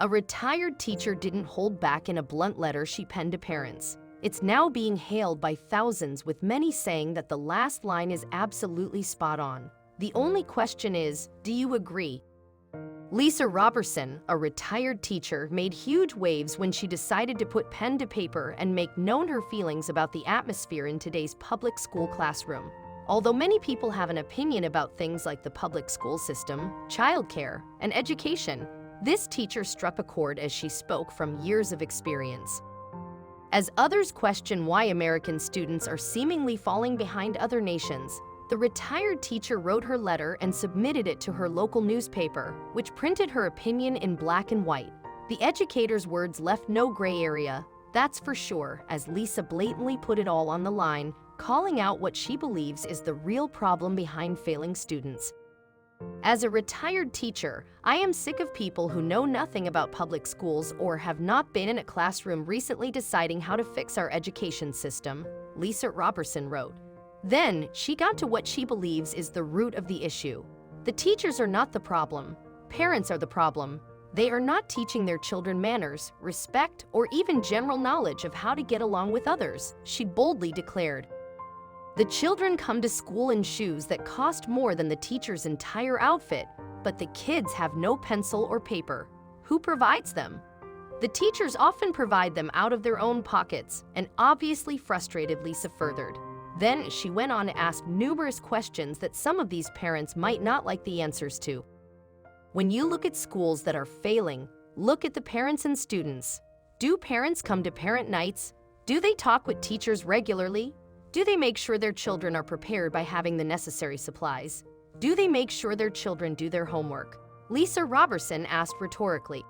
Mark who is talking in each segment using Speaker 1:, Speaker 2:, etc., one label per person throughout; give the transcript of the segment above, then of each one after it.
Speaker 1: A retired teacher didn't hold back in a blunt letter she penned to parents. It's now being hailed by thousands, with many saying that the last line is absolutely spot on. The only question is, do you agree? Lisa Robertson, a retired teacher, made huge waves when she decided to put pen to paper and make known her feelings about the atmosphere in today's public school classroom. Although many people have an opinion about things like the public school system, childcare, and education, this teacher struck a chord as she spoke from years of experience. As others question why American students are seemingly falling behind other nations, the retired teacher wrote her letter and submitted it to her local newspaper, which printed her opinion in black and white. The educator's words left no gray area, that's for sure, as Lisa blatantly put it all on the line, calling out what she believes is the real problem behind failing students. As a retired teacher, I am sick of people who know nothing about public schools or have not been in a classroom recently deciding how to fix our education system, Lisa Robertson wrote. Then, she got to what she believes is the root of the issue. The teachers are not the problem. Parents are the problem. They are not teaching their children manners, respect, or even general knowledge of how to get along with others, she boldly declared. The children come to school in shoes that cost more than the teacher's entire outfit, but the kids have no pencil or paper. Who provides them? The teachers often provide them out of their own pockets, and obviously frustrated, Lisa furthered. Then she went on to ask numerous questions that some of these parents might not like the answers to. When you look at schools that are failing, look at the parents and students. Do parents come to parent nights? Do they talk with teachers regularly? Do they make sure their children are prepared by having the necessary supplies? Do they make sure their children do their homework? Lisa Robertson asked rhetorically.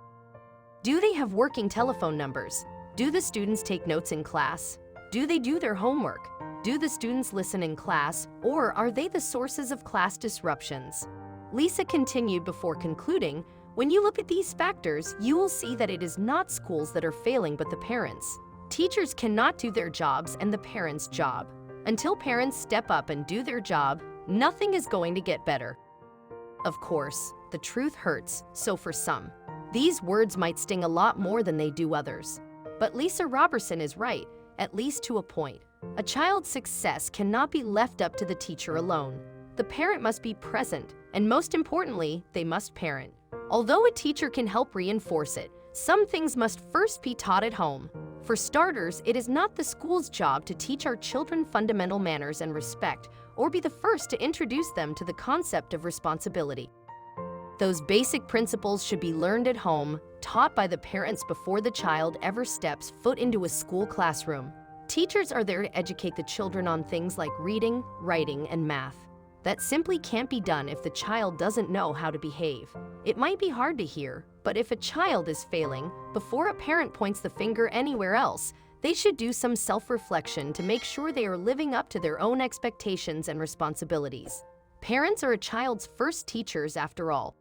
Speaker 1: Do they have working telephone numbers? Do the students take notes in class? Do they do their homework? Do the students listen in class, or are they the sources of class disruptions? Lisa continued before concluding, when you look at these factors, you will see that it is not schools that are failing but the parents. Teachers cannot do their jobs and the parents' job. Until parents step up and do their job, nothing is going to get better. Of course, the truth hurts, so for some, these words might sting a lot more than they do others. But Lisa Robertson is right, at least to a point. A child's success cannot be left up to the teacher alone. The parent must be present, and most importantly, they must parent. Although a teacher can help reinforce it, some things must first be taught at home. For starters, it is not the school's job to teach our children fundamental manners and respect, or be the first to introduce them to the concept of responsibility. Those basic principles should be learned at home, taught by the parents before the child ever steps foot into a school classroom. Teachers are there to educate the children on things like reading, writing, and math. That simply can't be done if the child doesn't know how to behave. It might be hard to hear, but if a child is failing, before a parent points the finger anywhere else, they should do some self-reflection to make sure they are living up to their own expectations and responsibilities. Parents are a child's first teachers after all.